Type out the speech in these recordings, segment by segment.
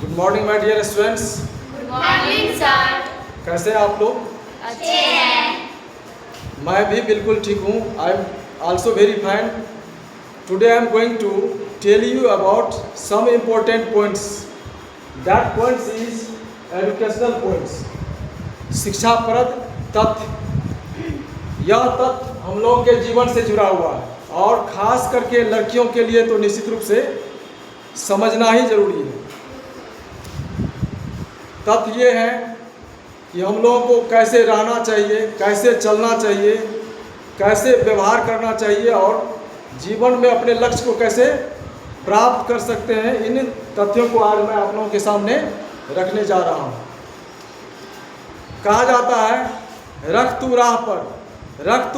Good morning my dear students. Good morning sir. कैसे हैं आप लोग? अच्छे हैं। मैं भी बिल्कुल ठीक हूँ। I am also very fine. Today I am going to tell you about some important points. That points is educational points, शिक्षाप्रद तथ्य। यह तथ्य हम लोगों के जीवन से जुड़ा हुआ है और ख़ास करके लड़कियों के लिए तो निश्चित रूप से समझना ही जरूरी है। तथ्य ये है कि हम लोगों को कैसे रहना चाहिए, कैसे चलना चाहिए, कैसे व्यवहार करना चाहिए और जीवन में अपने लक्ष्य को कैसे प्राप्त कर सकते हैं। इन तथ्यों को आज मैं आप लोगों के सामने रखने जा रहा हूँ। कहा जाता है, रख तू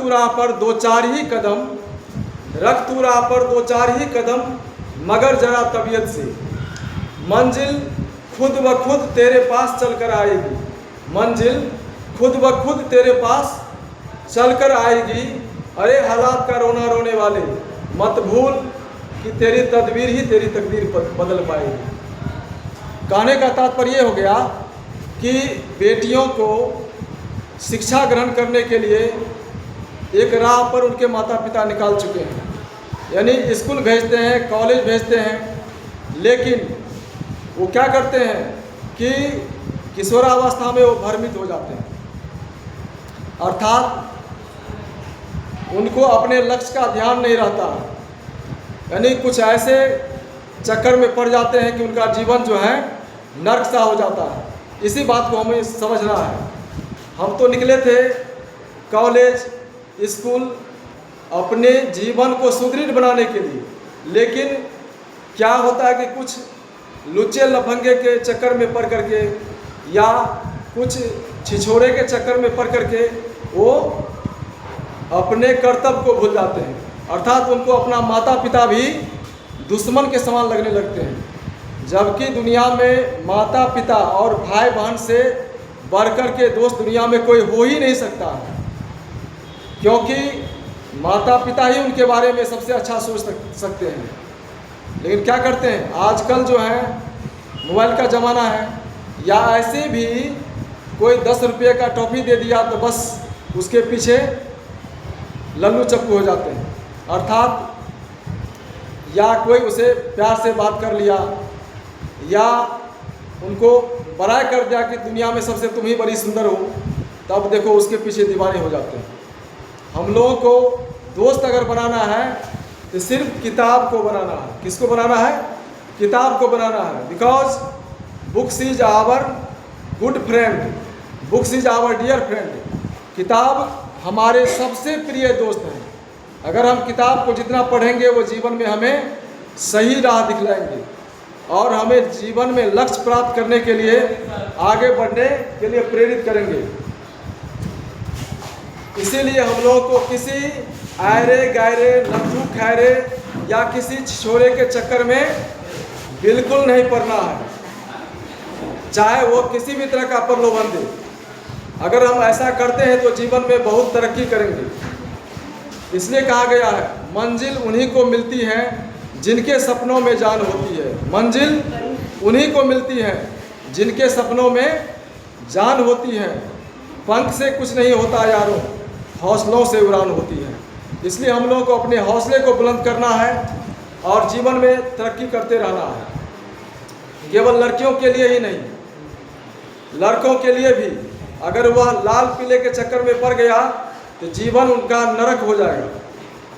राह पर दो चार ही कदम, रख तू राह पर दो चार ही कदम, मगर जरा तबीयत से। मंजिल खुद ब खुद तेरे पास चल कर आएगी, मंजिल खुद ब खुद तेरे पास चल कर आएगी। अरे हालात का रोना रोने वाले, मत भूल कि तेरी तदबीर ही तेरी तकदीर बदल पाएगी। कहने का तात्पर्य हो गया कि बेटियों को शिक्षा ग्रहण करने के लिए एक राह पर उनके माता पिता निकाल चुके हैं, यानी स्कूल भेजते हैं, कॉलेज भेजते हैं, लेकिन वो क्या करते हैं कि किशोरावस्था में वो भ्रमित हो जाते हैं, अर्थात उनको अपने लक्ष्य का ध्यान नहीं रहता, यानी कुछ ऐसे चक्कर में पड़ जाते हैं कि उनका जीवन जो है नर्क सा हो जाता है। इसी बात को हमें समझना है। हम तो निकले थे कॉलेज स्कूल अपने जीवन को सुदृढ़ बनाने के लिए, लेकिन क्या होता है कि कुछ लुच्चे लफंगे के चक्कर में पड़ करके या कुछ छिछोरे के चक्कर में पड़ करके वो अपने कर्तव्य को भूल जाते हैं, अर्थात उनको अपना माता पिता भी दुश्मन के समान लगने लगते हैं। जबकि दुनिया में माता पिता और भाई बहन से बढ़कर के दोस्त दुनिया में कोई हो ही नहीं सकता है, क्योंकि माता पिता ही उनके बारे में सबसे अच्छा सोच सकते हैं। लेकिन क्या करते हैं आजकल जो है मोबाइल का ज़माना है, या ऐसे भी कोई 10 रुपये का टॉफ़ी दे दिया तो बस उसके पीछे लल्लू चप्पू हो जाते हैं, अर्थात या कोई उसे प्यार से बात कर लिया या उनको बड़ाई कर दिया कि दुनिया में सबसे तुम ही बड़ी सुंदर हो, तब देखो उसके पीछे दीवाने हो जाते हैं। हम लोगों को दोस्त अगर बनाना है तो सिर्फ किताब को बनाना है। किसको बनाना है? किताब को बनाना है। Because books is our good friend, books is our dear friend. किताब हमारे सबसे प्रिय दोस्त हैं। अगर हम किताब को जितना पढ़ेंगे वो जीवन में हमें सही राह दिखलाएंगे और हमें जीवन में लक्ष्य प्राप्त करने के लिए, आगे बढ़ने के लिए प्रेरित करेंगे। इसीलिए हम लोगों को किसी आयरे गायरे लट्ठू खैरे या किसी छिछोरे के चक्कर में बिल्कुल नहीं पड़ना है, चाहे वो किसी भी तरह का प्रलोभन दे। अगर हम ऐसा करते हैं तो जीवन में बहुत तरक्की करेंगे। इसलिए कहा गया है, मंजिल उन्हीं को मिलती है जिनके सपनों में जान होती है। मंजिल उन्हीं को मिलती है जिनके सपनों में जान होती है। पंख से कुछ नहीं होता यारों, हौसलों से उड़ान होती है। इसलिए हम लोगों को अपने हौसले को बुलंद करना है और जीवन में तरक्की करते रहना है। केवल लड़कियों के लिए ही नहीं, लड़कों के लिए भी अगर वह लाल पीले के चक्कर में पड़ गया तो जीवन उनका नरक हो जाएगा,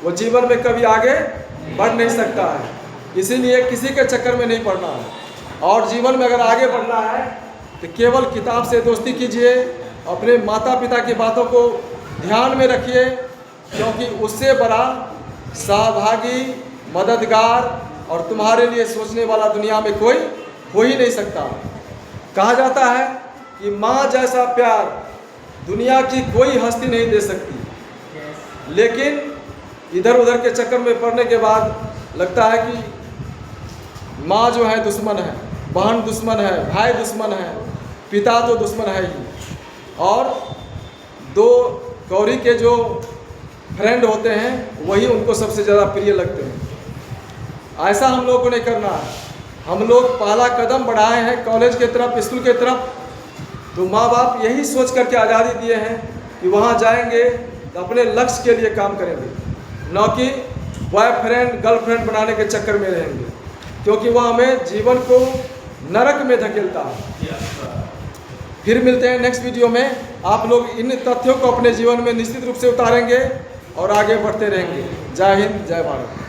वो जीवन में कभी आगे बढ़ नहीं सकता है। इसीलिए किसी के चक्कर में नहीं पड़ना है और जीवन में अगर आगे बढ़ना है तो केवल किताब से दोस्ती कीजिए, अपने माता पिता की बातों को ध्यान में रखिए, क्योंकि उससे बड़ा सहभागी, मददगार और तुम्हारे लिए सोचने वाला दुनिया में कोई हो ही नहीं सकता। कहा जाता है कि माँ जैसा प्यार दुनिया की कोई हस्ती नहीं दे सकती, लेकिन इधर उधर के चक्कर में पड़ने के बाद लगता है कि माँ जो है दुश्मन है, बहन दुश्मन है, भाई दुश्मन है, पिता तो दुश्मन है ही, और दो कौड़ी के जो फ्रेंड होते हैं वही उनको सबसे ज़्यादा प्रिय लगते हैं। ऐसा हम लोगों को नहीं करना है। हम लोग पहला कदम बढ़ाए हैं कॉलेज के तरफ, स्कूल के तरफ, तो माँ बाप यही सोच करके आज़ादी दिए हैं कि वहाँ जाएंगे तो अपने लक्ष्य के लिए काम करेंगे, न कि बॉयफ्रेंड गर्लफ्रेंड बनाने के चक्कर में रहेंगे, क्योंकि वह हमें जीवन को नरक में धकेलता है। फिर मिलते हैं नेक्स्ट वीडियो में। आप लोग इन तथ्यों को अपने जीवन में निश्चित रूप से उतारेंगे और आगे बढ़ते रहेंगे। जय हिंद, जय भारत।